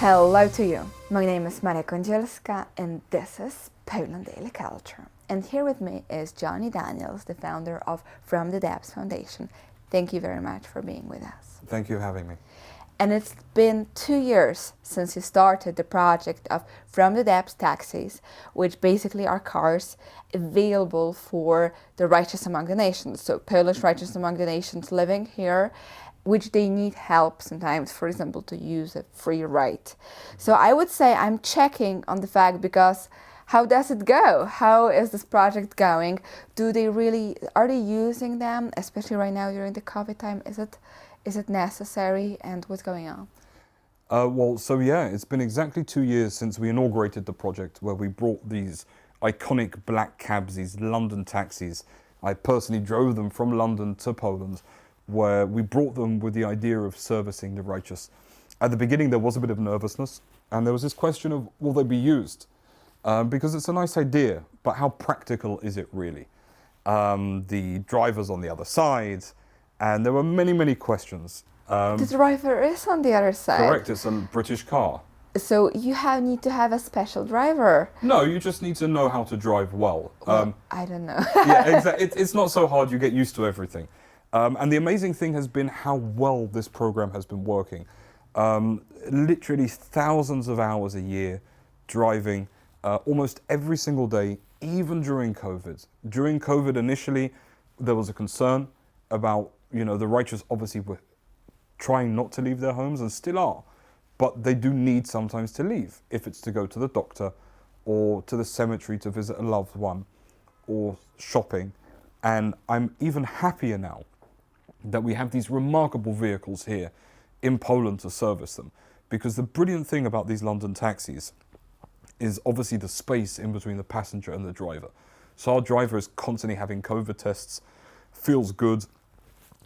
Hello to you. My name is Maria Kądzielska and this is Poland Daily Culture. And here with me is Johnny Daniels, the founder of From the Depths Foundation. Thank you very much for being with us. Thank you for having me. And it's been 2 years since you started the project of From the Depths taxis, which basically are cars available for the righteous among the nations. So Polish righteous among the nations living here, which they need help sometimes, for example, to use a free ride. So I would say I'm checking on the fact because how does it go? How is this project going? Are they using them, especially right now during the COVID time? Is it necessary and what's going on? It's been exactly 2 years since we inaugurated the project where we brought these iconic black cabs, these London taxis. I personally drove them from London to Poland, where we brought them with the idea of servicing the righteous. At the beginning, there was a bit of nervousness, and there was this question of, will they be used? Because it's a nice idea, but how practical is it really? The driver's on the other side, and there were many, many questions. The driver is on the other side. Correct, it's a British car. So you need to have a special driver. No, you just need to know how to drive well. I don't know. Yeah, exactly. It's not so hard, you get used to everything. And the amazing thing has been how well this program has been working. Literally thousands of hours a year driving almost every single day, even during COVID. During COVID initially, there was a concern about, the righteous obviously were trying not to leave their homes and still are, but they do need sometimes to leave, if it's to go to the doctor or to the cemetery to visit a loved one or shopping. And I'm even happier now that we have these remarkable vehicles here in Poland to service them. Because the brilliant thing about these London taxis is obviously the space in between the passenger and the driver. So our driver is constantly having COVID tests, feels good,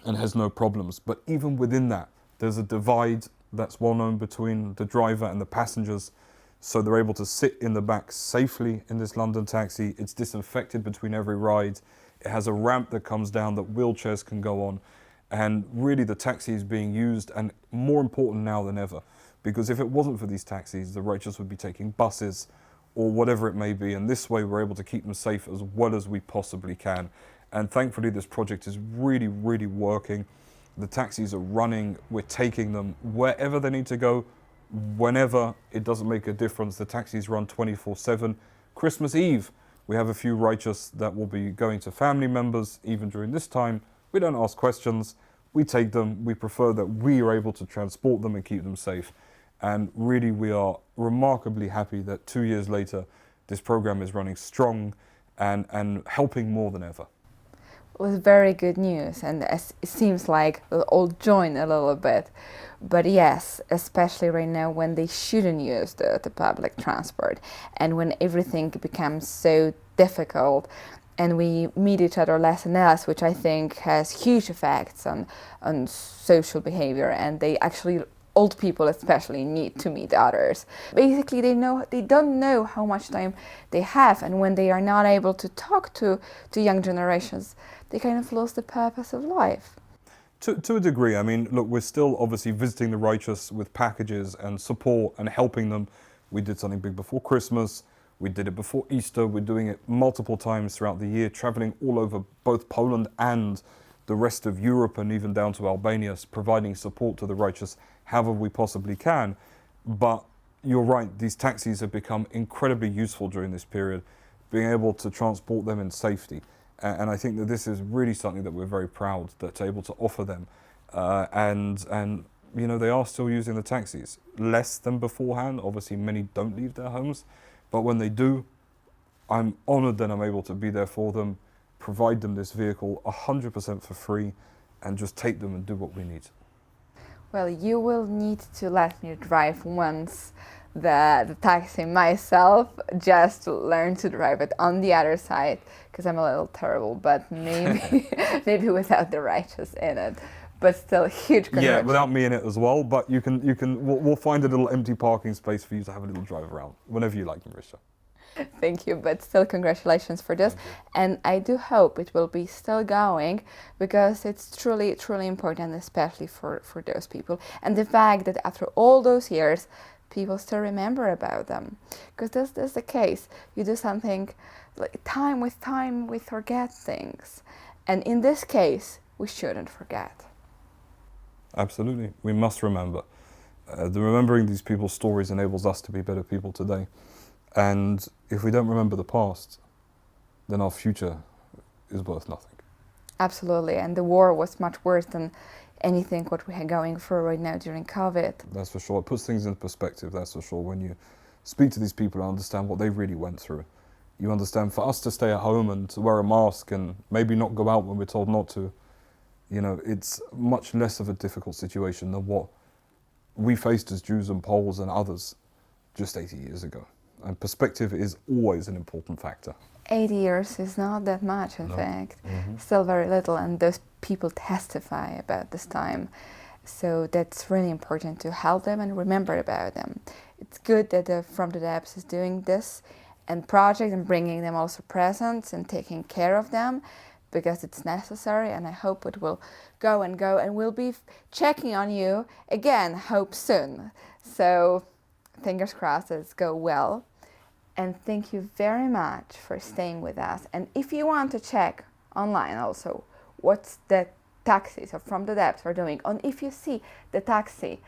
and has no problems. But even within that, there's a divide that's well known between the driver and the passengers. So they're able to sit in the back safely in this London taxi. It's disinfected between every ride. It has a ramp that comes down that wheelchairs can go on. And really the taxi is being used, and more important now than ever, because if it wasn't for these taxis, the righteous would be taking buses or whatever it may be. And this way we're able to keep them safe as well as we possibly can. And thankfully this project is really, really working. The taxis are running, we're taking them wherever they need to go, whenever. It doesn't make a difference. The taxis run 24/7. Christmas Eve, we have a few righteous that will be going to family members even during this time. We don't ask questions, we take them. We prefer that we are able to transport them and keep them safe. And really we are remarkably happy that 2 years later, this program is running strong and helping more than ever. It was very good news, and it seems like we'll all join a little bit. But yes, especially right now when they shouldn't use the public transport and when everything becomes so difficult and we meet each other less and less, which I think has huge effects on social behavior, and old people especially need to meet others. Basically, they don't know how much time they have, and when they are not able to talk to young generations, they kind of lose the purpose of life. To a degree, I mean, look, we're still obviously visiting the righteous with packages and support and helping them. We did something big before Christmas. We did it before Easter. We're doing it multiple times throughout the year, traveling all over both Poland and the rest of Europe and even down to Albania, providing support to the righteous however we possibly can. But you're right, these taxis have become incredibly useful during this period, being able to transport them in safety. And I think that this is really something that we're very proud that's able to offer them. They are still using the taxis. Less than beforehand. Obviously, many don't leave their homes. But when they do, I'm honored that I'm able to be there for them, provide them this vehicle 100% for free, and just take them and do what we need. Well, you will need to let me drive once the taxi myself, just to learn to drive it on the other side, because I'm a little terrible, but maybe maybe without the righteous in it. But still, huge congratulations. Yeah, without me in it as well. But we'll find a little empty parking space for you to have a little drive around whenever you like, Marisha. Thank you, but still congratulations for this. And I do hope it will be still going, because it's truly, truly important, especially for those people. And the fact that after all those years, people still remember about them. Because this is the case. You do something, like with time we forget things. And in this case, we shouldn't forget. Absolutely, we must remember. Remembering these people's stories enables us to be better people today. And if we don't remember the past, then our future is worth nothing. Absolutely, and the war was much worse than anything what we are going through right now during COVID. That's for sure. It puts things in perspective, that's for sure. When you speak to these people and understand what they really went through, you understand for us to stay at home and to wear a mask and maybe not go out when we're told not to, you know, it's much less of a difficult situation than what we faced as Jews and Poles and others just 80 years ago. And perspective is always an important factor. 80 years is not that much, in No. fact. Still very little, and those people testify about this time. So that's really important to help them and remember about them. It's good that From the Depths is doing this and project and bringing them also presents and taking care of them, because it's necessary, and I hope it will go, and we'll be checking on you again, hope soon. So fingers crossed it's go well. And thank you very much for staying with us. And if you want to check online also what the taxis of From the Depths are doing, and if you see the taxi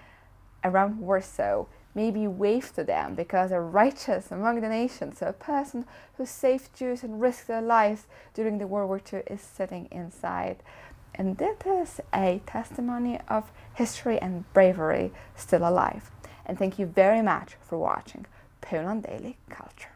around Warsaw, maybe wave to them, because they're righteous among the nations. So a person who saved Jews and risked their lives during the World War II is sitting inside. And that is a testimony of history and bravery still alive. And thank you very much for watching Poland Daily Culture.